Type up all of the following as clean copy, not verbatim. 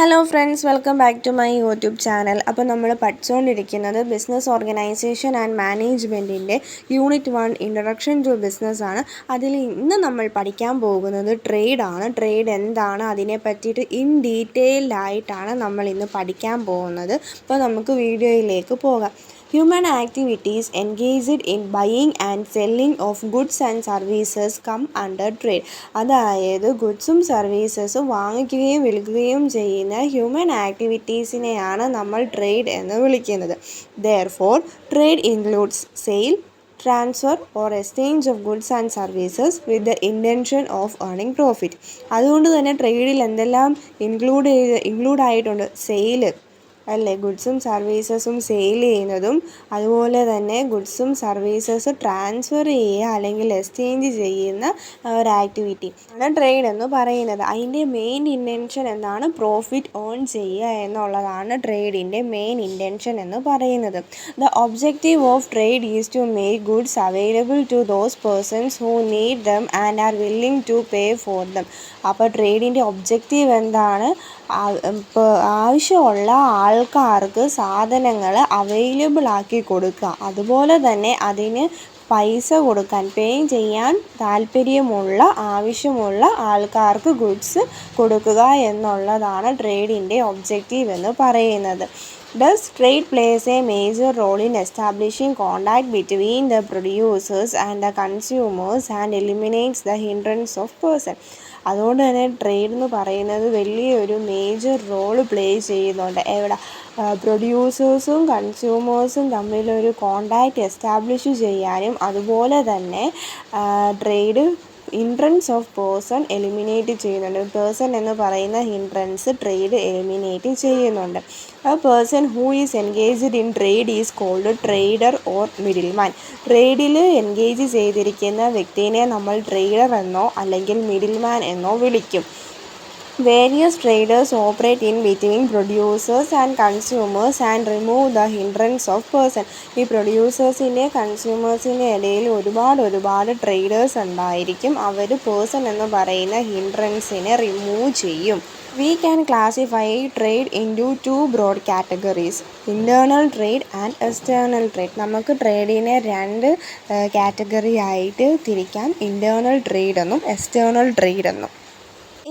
Hello friends, welcome back to my YouTube channel. അപ്പോൾ നമ്മൾ പഠിച്ചുകൊണ്ടിരിക്കുന്നത് ബിസിനസ് ഓർഗനൈസേഷൻ ആൻഡ് മാനേജ്മെൻറ്റിൻ്റെ യൂണിറ്റ് 1 ഇൻട്രൊഡക്ഷൻ ടു ബിസിനസ് ആണ്. അതിൽ ഇന്ന് നമ്മൾ പഠിക്കാൻ പോകുന്നത് ട്രേഡാണ്. ട്രേഡ് എന്താണ്, അതിനെ പറ്റിയിട്ട് ഇൻ ഡീറ്റെയിൽഡ് ആയിട്ടാണ് നമ്മൾ ഇന്ന് പഠിക്കാൻ പോകുന്നത്. അപ്പോൾ നമുക്ക് വീഡിയോയിലേക്ക് പോകാം. Human activities engaged in buying and selling of goods and services come under trade. അതായത് ഗുഡ്സും സർവീസസും വാങ്ങിക്കുകയും വിൽക്കുകയും ചെയ്യുന്ന ഹ്യൂമൻ ആക്ടിവിറ്റീസിനെയാണ് നമ്മൾ ട്രേഡ് എന്ന് വിളിക്കുന്നത്. Therefore, trade includes sale, transfer or exchange of goods and services with the intention of earning profit. അതുകൊണ്ട് തന്നെ ട്രേഡിൽ എന്തെല്ലാം ഇൻക്ലൂഡ് ആയിട്ടുണ്ട്? സെയില് അല്ലേ, ഗുഡ്സും സർവീസസും സെയിൽ ചെയ്യുന്നതും, അതുപോലെ തന്നെ ഗുഡ്സും സർവീസസ് ട്രാൻസ്ഫർ ചെയ്യുക അല്ലെങ്കിൽ എക്സ്ചേഞ്ച് ചെയ്യുന്ന ഒരു ആക്ടിവിറ്റി ആണ് ട്രേഡ് എന്ന് പറയുന്നത്. അതിൻ്റെ മെയിൻ ഇൻറ്റൻഷൻ എന്താണ്? പ്രോഫിറ്റ് ഏൺ ചെയ്യുക എന്നുള്ളതാണ് ട്രേഡിൻ്റെ മെയിൻ ഇൻറ്റൻഷൻ എന്ന് പറയുന്നത്. The objective of trade is to make goods available to those persons who need them and are willing to pay for them. അപ്പോൾ ട്രേഡിൻ്റെ ഒബ്ജക്റ്റീവ് എന്താണ്? ആവശ്യമുള്ള ആൾക്കാർക്ക് സാധനങ്ങൾ അവൈലബിൾ ആക്കി കൊടുക്കുക, അതുപോലെ തന്നെ അതിന് പൈസ കൊടുക്കാൻ, പേ ചെയ്യാൻ താല്പര്യമുള്ള ആവശ്യമുള്ള ആൾക്കാർക്ക് ഗുഡ്സ് കൊടുക്കുക എന്നുള്ളതാണ് ട്രേഡിൻ്റെ ഒബ്ജക്റ്റീവ് എന്ന് പറയുന്നത്. Thus, trade plays a major role in establishing contact between the producers and the consumers and eliminates the hindrance of person. അതുകൊണ്ട് തന്നെ ട്രേഡ് എന്ന് പറയുന്നത് വലിയൊരു മേജർ റോള് പ്ലേ ചെയ്യുന്നുണ്ട്. എവിടെ? പ്രൊഡ്യൂസേഴ്സും കൺസ്യൂമേഴ്സും തമ്മിലൊരു കോണ്ടാക്റ്റ് എസ്റ്റാബ്ലിഷ് ചെയ്യാനും, അതുപോലെ തന്നെ trade hindrance of person eliminate ചെയ്യുന്നുണ്ട്. പേഴ്സൺ എന്ന് പറയുന്ന ഹിൻഡ്രൻസ് ട്രേഡ് എലിമിനേറ്റ് ചെയ്യുന്നുണ്ട്. A person who is engaged in trade is called trader or middleman. ട്രേഡിൽ എൻഗേജ് ചെയ്തിരിക്കുന്ന വ്യക്തിനെ നമ്മൾ ട്രേഡർ എന്നോ അല്ലെങ്കിൽ മിഡിൽമാൻ എന്നോ വിളിക്കും. Various traders operate in between producers and consumers and remove the hindrance of person. ഈ പ്രൊഡ്യൂസേഴ്സിൻ്റെ കൺസ്യൂമേഴ്സിൻ്റെ ഇടയിൽ ഒരുപാട് ട്രേഡേഴ്സ് ഉണ്ടായിരിക്കും. അവർ പേഴ്സൺ എന്ന് പറയുന്ന ഹിൻഡ്രൻസിനെ റിമൂവ് ചെയ്യും. We can classify trade into two broad categories, internal trade and external trade. നമുക്ക് ട്രേഡിനെ രണ്ട് കാറ്റഗറി ആയിട്ട് തിരിക്കാം. ഇൻറ്റേർണൽ ട്രേഡ് എന്നും എക്സ്റ്റേർണൽ ട്രേഡ് എന്നും.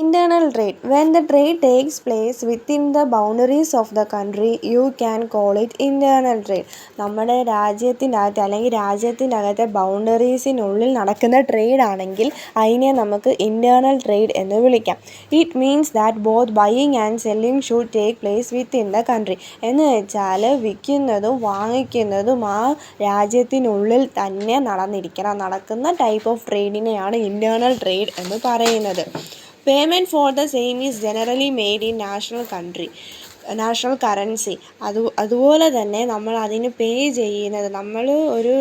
Internal trade. When the trade takes place within the boundaries of the country, you can call it internal trade. നമ്മുടെ രാജ്യത്തിനകത്ത് അല്ലെങ്കിൽ രാജ്യത്തിനകത്തെ ബൗണ്ടറീസിനുള്ളിൽ നടക്കുന്ന trade ആണെങ്കിൽ അതിനെ നമുക്ക് ഇൻറ്റേർണൽ ട്രേഡ് എന്ന് വിളിക്കാം. It means that both buying and selling should take place within the country. എന്ന് വെച്ചാൽ വിൽക്കുന്നതും വാങ്ങിക്കുന്നതും ആ രാജ്യത്തിനുള്ളിൽ തന്നെ നടക്കുന്ന ടൈപ്പ് ഓഫ് ട്രേഡിനെയാണ് ഇൻറ്റേർണൽ ട്രേഡ് എന്ന് പറയുന്നത്. Payment for the same is generally made in national currency. അതുപോലെ തന്നെ നമ്മൾ അതിന് പേ ചെയ്യുന്നത്, നമ്മൾ ഒരു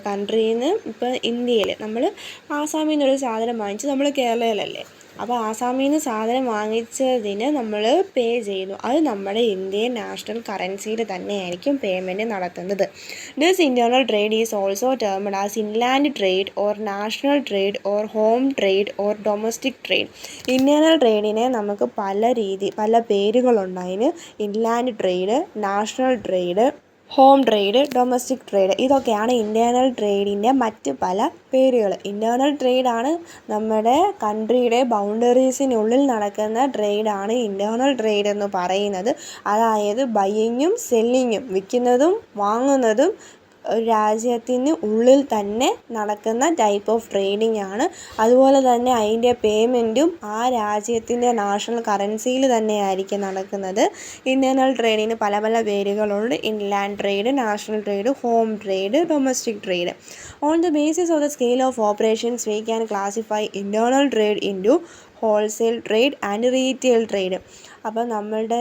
കൺട്രിയിൽ നിന്ന്, ഇപ്പോൾ ഇന്ത്യയിൽ നമ്മൾ ആസാമിൽ നിന്നൊരു സാധനം വാങ്ങിച്ച് നമ്മൾ കേരളയിലല്ലേ, അപ്പോൾ ആസാമിൽ നിന്ന് സാധനം വാങ്ങിച്ചതിന് നമ്മൾ പേ ചെയ്യുന്നു. അത് നമ്മുടെ ഇന്ത്യൻ നാഷണൽ കറൻസിയിൽ തന്നെയായിരിക്കും പേയ്മെൻറ്റ് നടത്തുന്നത്. This internal trade is also termed as inland trade or national trade or home trade or domestic trade. Internal ട്രേഡിനെ നമുക്ക് പല പേരുകളുണ്ട്. അതിന് inland trade, national trade, home trade, domestic trade, ഇതൊക്കെയാണ് ഇൻറ്റേർണൽ ട്രേഡിൻ്റെ മറ്റ് പല പേരുകൾ. ഇൻറ്റേർണൽ ട്രേഡാണ് നമ്മുടെ കൺട്രിയുടെ ബൗണ്ടറീസിനുള്ളിൽ നടക്കുന്ന ട്രേഡാണ് ഇൻറ്റേർണൽ ട്രേഡ് എന്ന് പറയുന്നത്. അതായത് ബയ്യിങ്ങും സെല്ലിങ്ങും, വിൽക്കുന്നതും വാങ്ങുന്നതും രാജ്യത്തിന് ഉള്ളിൽ തന്നെ നടക്കുന്ന ടൈപ്പ് ഓഫ് ട്രേഡിംഗ് ആണ്. അതുപോലെ തന്നെ അതിൻ്റെ പേയ്മെൻറ്റും ആ രാജ്യത്തിൻ്റെ നാഷണൽ കറൻസിയിൽ തന്നെയായിരിക്കും നടക്കുന്നത്. ഇൻറ്റേർണൽ ട്രേഡിന് പല പേരുകളുണ്ട്. Inland trade, national trade, home trade, domestic trade. On the basis of the scale of operations we can classify internal trade into wholesale trade and retail trade. അപ്പോൾ നമ്മളുടെ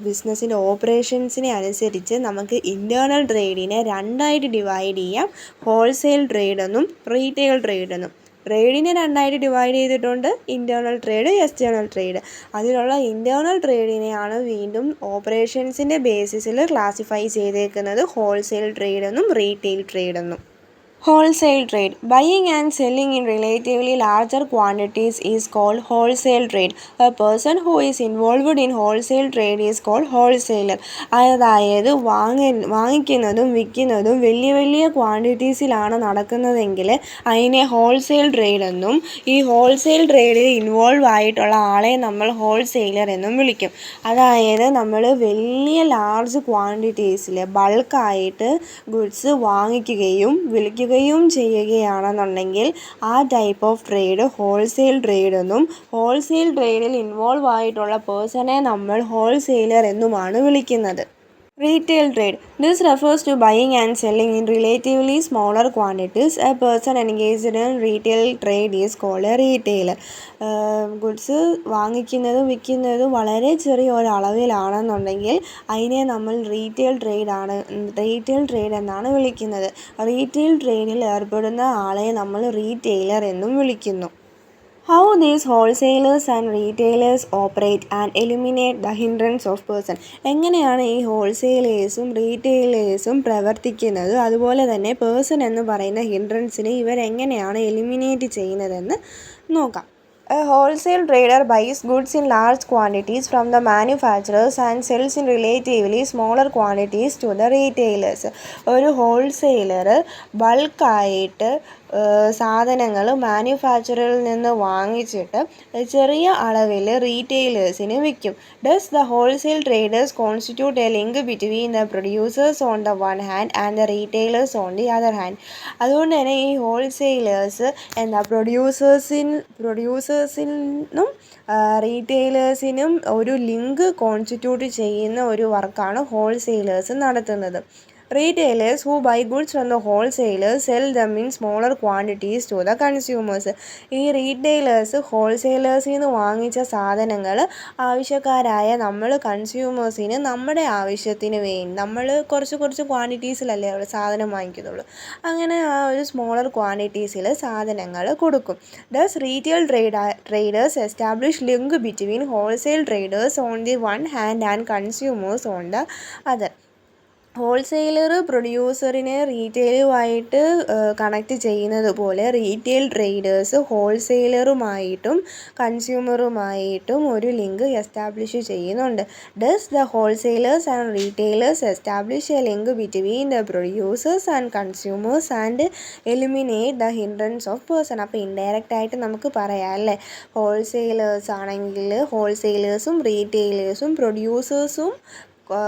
ബിസിനസ്സിൻ്റെ ഓപ്പറേഷൻസിനെ അനുസരിച്ച് നമുക്ക് ഇൻറ്റേർണൽ ട്രേഡിനെ രണ്ടായിട്ട് ഡിവൈഡ് ചെയ്യാം. ഹോൾസെയിൽ ട്രേഡ് എന്നും retail trade എന്നും. ട്രേഡിനെ രണ്ടായിട്ട് ഡിവൈഡ് ചെയ്തിട്ടുണ്ട്, ഇൻറ്റേർണൽ ട്രേഡ്, എക്സ്റ്റേർണൽ ട്രേഡ്. അതിലുള്ള ഇൻറ്റേർണൽ ട്രേഡിനെയാണ് വീണ്ടും ഓപ്പറേഷൻസിൻ്റെ ബേസിസിൽ ക്ലാസിഫൈ ചെയ്തേക്കുന്നത് ഹോൾസെയിൽ ട്രേഡ് എന്നും റീറ്റെയിൽ ട്രേഡ് എന്നും. Wholesale trade. Buying and selling in relatively larger quantities is called wholesale trade. A person who is involved in wholesale trade is called wholesaler. അതായത് വാങ്ങിക്കുന്നതും വിൽക്കുന്നതും വലിയ വലിയ ക്വാണ്ടിറ്റീസിലാണ് നടക്കുന്നതെങ്കിൽ അതിനെ wholesale trade എന്നും ഈ wholesale ട്രേഡിൽ involve ആയിട്ടുള്ള ആളെ നമ്മൾ ഹോൾസെയിലർ എന്നും വിളിക്കും. അതായത് നമ്മൾ വലിയ ലാർജ് ക്വാണ്ടിറ്റീസിൽ ബൾക്കായിട്ട് ഗുഡ്സ് വാങ്ങിക്കുകയും വിൽക്കുകയും ചെയ്യുകയാണെന്നുണ്ടെങ്കിൽ ആ type of trade wholesale trade എന്നും ഹോൾസെയിൽ ട്രേഡിൽ ഇൻവോൾവ് ആയിട്ടുള്ള പേഴ്സണെ നമ്മൾ ഹോൾസെയിലർ എന്നുമാണ് വിളിക്കുന്നത്. Retail trade. This refers to buying and selling in relatively smaller quantities. A person engaged in retail trade is called a retailer. Goods വാങ്ങിക്കുന്നതും വിൽക്കുന്നതും വളരെ ചെറിയ ഒരളവിലാണെന്നുണ്ടെങ്കിൽ അതിനെ നമ്മൾ റീറ്റെയിൽ ട്രേഡ് എന്നാണ് വിളിക്കുന്നത്. റീറ്റെയിൽ ട്രേഡിൽ ഏർപ്പെടുന്ന ആളെ നമ്മൾ റീറ്റെയിലർ എന്നും വിളിക്കുന്നു. How these wholesalers and retailers operate and eliminate the hindrance of person. എങ്ങനെയാണ് ഈ ഹോൾസെയിലേഴ്സും റീറ്റെയിലേഴ്സും പ്രവർത്തിക്കുന്നത്, അതുപോലെ തന്നെ പേഴ്സൺ എന്ന് പറയുന്ന ഹിൻഡ്രൻസിനെ ഇവരെങ്ങനെയാണ് എലിമിനേറ്റ് ചെയ്യുന്നതെന്ന് നോക്കാം. A wholesale trader buys goods in large quantities from the manufacturers and sells in relatively smaller quantities to the retailers. ഒരു ഹോൾസെയിലർ ബൾക്കായിട്ട് സാധനങ്ങൾ മാനുഫാക്ചറിൽ നിന്ന് വാങ്ങിച്ചിട്ട് ചെറിയ അളവിൽ റീറ്റെയിലേഴ്സിന് വിൽക്കും. Thus the wholesale traders constitute a link between the producers on the one hand and the retailers on the other hand. അതുകൊണ്ട് തന്നെ ഈ ഹോൾസെയിലേഴ്സ് എന്താ പ്രൊഡ്യൂസേഴ്സിനും റീറ്റെയിലേഴ്സിനും ഒരു ലിങ്ക് കോൺസ്റ്റിറ്റ്യൂട്ട് ചെയ്യുന്ന ഒരു വർക്കാണ് ഹോൾസെയിലേഴ്സ് നടത്തുന്നത്. Retailers who buy goods from the wholesalers sell them in smaller quantities to the consumers. ഈ റീറ്റെയിലേഴ്സ് ഹോൾസെയിലേഴ്സിൽ നിന്ന് വാങ്ങിച്ച സാധനങ്ങൾ ആവശ്യക്കാരായ നമ്മൾ കൺസ്യൂമേഴ്സിന് നമ്മുടെ ആവശ്യത്തിന് വേണ്ടി നമ്മൾ കുറച്ച് ക്വാണ്ടിറ്റീസിലല്ലേ അവിടെ സാധനം വാങ്ങിക്കുന്നുള്ളൂ. അങ്ങനെ ആ ഒരു സ്മോളർ ക്വാണ്ടിറ്റീസിൽ സാധനങ്ങൾ കൊടുക്കും. Thus retail traders establish link between wholesale traders on the one hand and consumers on the other. Wholesaler പ്രൊഡ്യൂസറിനെ റീറ്റെയിലുമായിട്ട് കണക്റ്റ് ചെയ്യുന്നത് പോലെ റീറ്റെയിൽ ട്രേഡേഴ്സ് ഹോൾസെയിലറുമായിട്ടും കൺസ്യൂമറുമായിട്ടും ഒരു ലിങ്ക് എസ്റ്റാബ്ലിഷ് ചെയ്യുന്നുണ്ട്. Thus the wholesalers and retailers establish a link between the producers and consumers and eliminate the hindrance of person. അപ്പോൾ indirect ആയിട്ട് നമുക്ക് പറയാം അല്ലേ, ഹോൾസെയിലേഴ്സ് ആണെങ്കിൽ ഹോൾസെയിലേഴ്സും റീറ്റെയിലേഴ്സും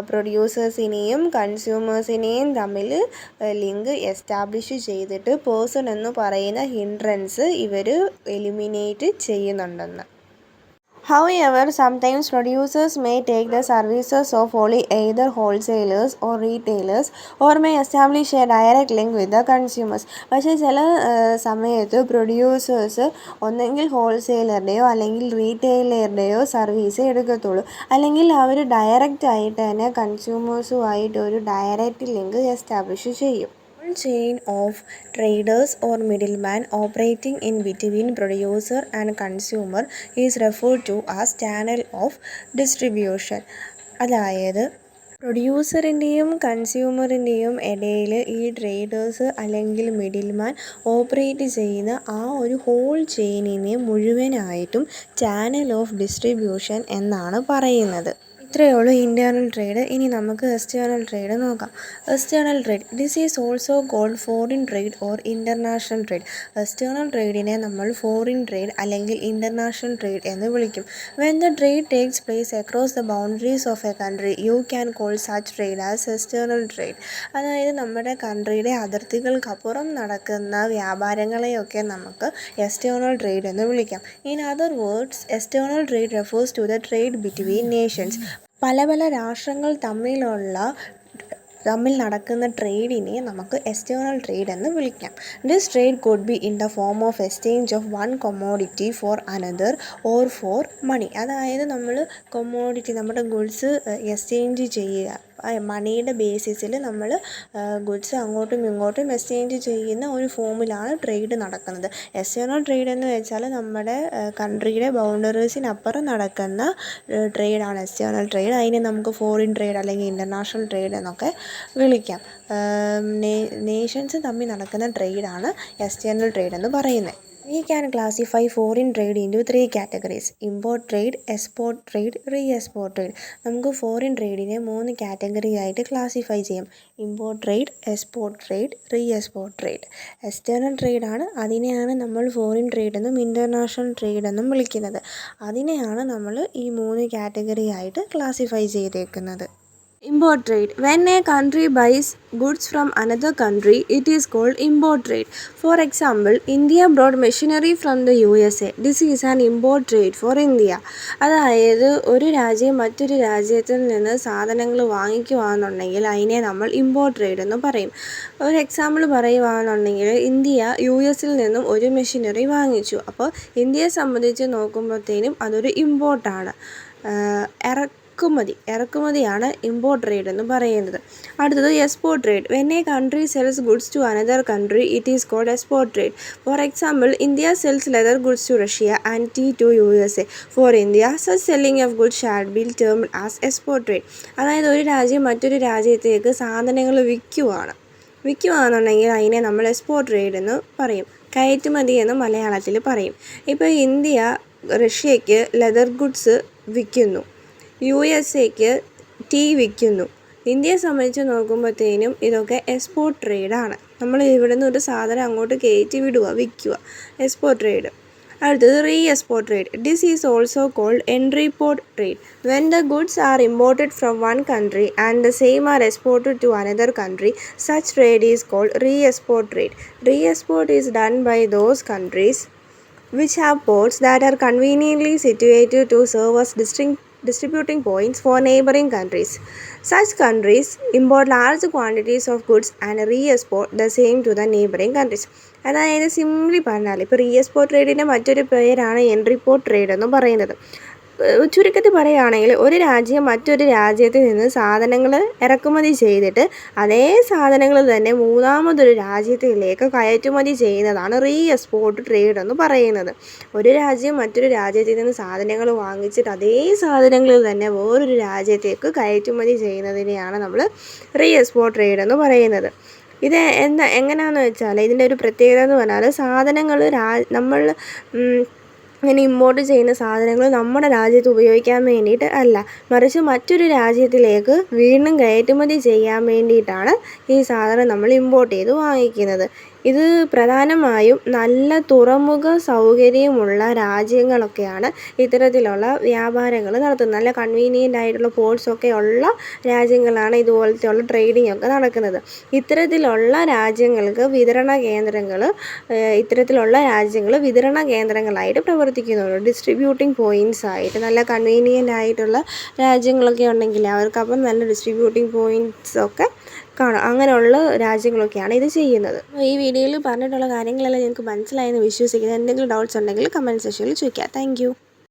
പ്രൊഡ്യൂസേഴ്സിനെയും കൺസ്യൂമേഴ്സിനെയും തമ്മിൽ ലിങ്ക് എസ്റ്റാബ്ലിഷ് ചെയ്തിട്ട് പേഴ്സൺ എന്ന് പറയുന്ന ഹിൻഡ്രൻസ് ഇവർ എലിമിനേറ്റ് ചെയ്യുന്നുണ്ടെന്ന്. However, sometimes producers may take the services of only either wholesalers or retailers or may establish a direct link with the consumers. പക്ഷേ ചില സമയത്ത് പ്രൊഡ്യൂസേഴ്സ് ഒന്നെങ്കിൽ ഹോൾസെയിലറുടെയോ അല്ലെങ്കിൽ റീറ്റെയിലറുടെയോ സർവീസ് എടുക്കത്തുള്ളൂ, അല്ലെങ്കിൽ അവർ ഡയറക്റ്റ് ആയിട്ട് തന്നെ കൺസ്യൂമേഴ്സുമായിട്ട് ഒരു ഡയറക്റ്റ് ലിങ്ക് എസ്റ്റാബ്ലിഷ് ചെയ്യും. Chain of traders or middleman operating in between producer and consumer is referred to as channel of distribution. അതായത് പ്രൊഡ്യൂസറിൻ്റെയും കൺസ്യൂമറിൻ്റെയും ഇടയിൽ ഈ ട്രേഡേഴ്സ് അല്ലെങ്കിൽ മിഡിൽമാൻ ഓപ്പറേറ്റ് ചെയ്യുന്ന ആ ഒരു ഹോൾ ചെയിനിനെ മുഴുവനായിട്ടും ചാനൽ ഓഫ് ഡിസ്ട്രിബ്യൂഷൻ എന്നാണ് പറയുന്നത്. ഇത്രയേ ഉള്ളൂ ഇൻറ്റേർണൽ ട്രേഡ്. ഇനി നമുക്ക് എക്സ്റ്റേണൽ ട്രേഡ് നോക്കാം. External trade, this is also called foreign trade or international trade. External ട്രേഡിനെ നമ്മൾ ഫോറിൻ ട്രേഡ് അല്ലെങ്കിൽ ഇൻ്റർനാഷണൽ ട്രേഡ് എന്ന് വിളിക്കും. When the trade takes place across the boundaries of a country you can call such trade as external trade. അതായത് നമ്മുടെ കൺട്രിയുടെ അതിർത്തികൾക്കപ്പുറം നടക്കുന്ന വ്യാപാരങ്ങളെയൊക്കെ നമുക്ക് external trade എന്ന് വിളിക്കാം. In other words, external trade refers to the trade between nations. പല രാഷ്ട്രങ്ങൾ തമ്മിൽ നടക്കുന്ന ട്രേഡിനെ നമുക്ക് എക്സ്റ്റേണൽ ട്രേഡ് എന്ന് വിളിക്കാം. This trade could be in the form of exchange of one commodity for another or for money. അതായത് നമ്മൾ കൊമോഡിറ്റി നമ്മുടെ ഗുഡ്സ് എക്സ്ചേഞ്ച് ചെയ്യുക, മണിയുടെ ബേസിസിൽ നമ്മൾ ഗുഡ്സ് അങ്ങോട്ടും ഇങ്ങോട്ടും എക്സ്ചേഞ്ച് ചെയ്യുന്ന ഒരു ഫോമിലാണ് ട്രേഡ് നടക്കുന്നത്. എക്സ്റ്റേണൽ ട്രേഡ് എന്ന് വെച്ചാൽ നമ്മുടെ കൺട്രിയുടെ ബൗണ്ടറീസിനപ്പുറം നടക്കുന്ന ട്രേഡാണ് എക്സ്റ്റേണൽ ട്രേഡ്. അതിനെ നമുക്ക് ഫോറിൻ ട്രേഡ് അല്ലെങ്കിൽ ഇൻ്റർനാഷണൽ ട്രേഡ് എന്നൊക്കെ വിളിക്കാം. നേഷൻസ് തമ്മിൽ നടക്കുന്ന ട്രേഡാണ് എക്സ്റ്റേണൽ ട്രേഡ് എന്ന് പറയുന്നത്. We can classify foreign trade into 3 categories: import trade, export trade, re-export trade. നമുക്ക് ഫോറിൻ ട്രേഡിനെ 3 കാറ്റഗറി ആയിട്ട് ക്ലാസിഫൈ ചെയ്യാം: import trade, export trade, re-export trade. External ട്രേഡാണ്, അതിനെയാണ് നമ്മൾ ഫോറിൻ ട്രേഡ് എന്നും ഇൻ്റർനാഷണൽ ട്രേഡ് എന്നും വിളിക്കുന്നത്. അതിനെയാണ് നമ്മൾ ഈ 3 കാറ്റഗറി ആയിട്ട് ക്ലാസിഫൈ ചെയ്തേക്കുന്നത്. Import trade. When a country buys goods from another country, it is called import trade. For example, India brought machinery from the USA. This is an import trade for India. അതായത് ഒരു രാജ്യം മറ്റൊരു രാജ്യത്തിൽ നിന്ന് സാധനങ്ങൾ വാങ്ങിക്കുകയാണെന്നുണ്ടെങ്കിൽ അതിനെ നമ്മൾ ഇമ്പോർട്ട് ട്രേഡ് എന്ന് പറയും. ഒരു എക്സാമ്പിൾ പറയുകയാണെന്നുണ്ടെങ്കിൽ ഇന്ത്യ US-ൽ നിന്നും ഒരു മെഷീനറി വാങ്ങിച്ചു. അപ്പോൾ ഇന്ത്യയെ സംബന്ധിച്ച് നോക്കുമ്പോഴത്തേനും അതൊരു ഇമ്പോർട്ടാണ്. ഇറക്കുമതിയാണ് ഇമ്പോർട്ട് ട്രേഡ് എന്ന് പറയുന്നത്. അടുത്തത് export trade. When a country sells goods to another country, it is called export trade. For example, India sells leather goods to Russia and tea to USA. For India, such selling of goods shall be termed as export trade. അതായത് ഒരു രാജ്യം മറ്റൊരു രാജ്യത്തേക്ക് സാധനങ്ങൾ വിൽക്കുകയാണെന്നുണ്ടെങ്കിൽ അതിനെ നമ്മൾ export trade എന്ന് പറയും. കയറ്റുമതി എന്ന് മലയാളത്തിൽ പറയും. ഇപ്പോൾ ഇന്ത്യ റഷ്യയ്ക്ക് ലെതർ ഗുഡ്സ് വിൽക്കുന്നു, USA-ക്ക് ടീ വിൽക്കുന്നു. ഇന്ത്യയെ സംബന്ധിച്ച് നോക്കുമ്പോഴത്തേനും ഇതൊക്കെ എക്സ്പോർട്ട് ട്രേഡാണ്. നമ്മൾ ഇവിടുന്ന് ഒരു സാധനം അങ്ങോട്ട് കയറ്റി വിൽക്കുക, എക്സ്പോർട്ട് ട്രേഡ്. അടുത്തത് re-export trade. This is also called entry port trade. When the goods are imported from one country and the same are exported to another country, such trade is called re-export trade. Re-export is done by those countries which have ports that are conveniently situated to serve as distributing points for neighboring countries. Such countries import large quantities of goods and re-export the same to the neighboring countries. അതായത് simply പറഞ്ഞാൽ ഇപ്പോൾ റീഎക്സ്പോർട്ട് ട്രേഡിൻ്റെ മറ്റൊരു പേരാണ് entry port trade എന്ന് പറയുന്നത്. ചുരുക്കത്തിൽ പറയുകയാണെങ്കിൽ ഒരു രാജ്യം മറ്റൊരു രാജ്യത്തിൽ നിന്ന് സാധനങ്ങൾ ഇറക്കുമതി ചെയ്തിട്ട് അതേ സാധനങ്ങൾ തന്നെ മൂന്നാമതൊരു രാജ്യത്തിലേക്ക് കയറ്റുമതി ചെയ്യുന്നതാണ് റീഎക്സ്പോർട്ട് ട്രേഡ് എന്ന് പറയുന്നത്. ഒരു രാജ്യം മറ്റൊരു രാജ്യത്തിൽ നിന്ന് സാധനങ്ങൾ വാങ്ങിച്ചിട്ട് അതേ സാധനങ്ങൾ തന്നെ വേറൊരു രാജ്യത്തേക്ക് കയറ്റുമതി ചെയ്യുന്നതിനെയാണ് നമ്മൾ റീഎക്സ്പോർട്ട് ട്രേഡ് എന്ന് പറയുന്നത്. ഇത് എങ്ങനെയാണെന്ന് വെച്ചാൽ ഇതിൻ്റെ ഒരു പ്രത്യേകത എന്ന് പറഞ്ഞാൽ സാധനങ്ങൾ നമ്മൾ ഇങ്ങനെ ഇമ്പോർട്ട് ചെയ്യുന്ന സാധനങ്ങൾ നമ്മുടെ രാജ്യത്ത് ഉപയോഗിക്കാൻ വേണ്ടിയിട്ട് അല്ല, മറിച്ച് മറ്റൊരു രാജ്യത്തിലേക്ക് വീണ്ടും കയറ്റുമതി ചെയ്യാൻ വേണ്ടിയിട്ടാണ് ഈ സാധനം നമ്മൾ ഇമ്പോർട്ട് ചെയ്ത് വാങ്ങിക്കുന്നത്. ഇത് പ്രധാനമായും നല്ല തുറമുഖ സൗകര്യമുള്ള രാജ്യങ്ങളൊക്കെയാണ് ഇത്തരത്തിലുള്ള വ്യാപാരങ്ങൾ നടത്തുന്നത്. നല്ല കൺവീനിയൻ്റ് ആയിട്ടുള്ള പോർട്ട്സൊക്കെ ഉള്ള രാജ്യങ്ങളാണ് ഇതുപോലത്തെയുള്ള ട്രേഡിംഗ് ഒക്കെ നടക്കുന്നത്. ഇത്തരത്തിലുള്ള രാജ്യങ്ങൾക്ക് വിതരണ കേന്ദ്രങ്ങളായിട്ട് പ്രവർത്തിക്കുന്നുണ്ട്. ഡിസ്ട്രിബ്യൂട്ടിംഗ് പോയിൻറ്റ്സ് ആയിട്ട് നല്ല കൺവീനിയൻ്റ് ആയിട്ടുള്ള രാജ്യങ്ങളൊക്കെ ഉണ്ടെങ്കിൽ അവർക്കപ്പം നല്ല ഡിസ്ട്രിബ്യൂട്ടിംഗ് പോയിൻറ്റ്സ് ഒക്കെ കാണാം. അങ്ങനെയുള്ള രാജ്യങ്ങളൊക്കെയാണ് ഇത് ചെയ്യുന്നത്. ഈ വീഡിയോയിൽ പറഞ്ഞിട്ടുള്ള കാര്യങ്ങളെല്ലാം നിങ്ങൾക്ക് മനസ്സിലായെന്ന് വിശ്വസിക്കുന്നത്. എന്തെങ്കിലും ഡൗട്ട്സ് ഉണ്ടെങ്കിൽ കമൻറ്റ് സെക്ഷനിൽ ചോദിക്കുക. താങ്ക്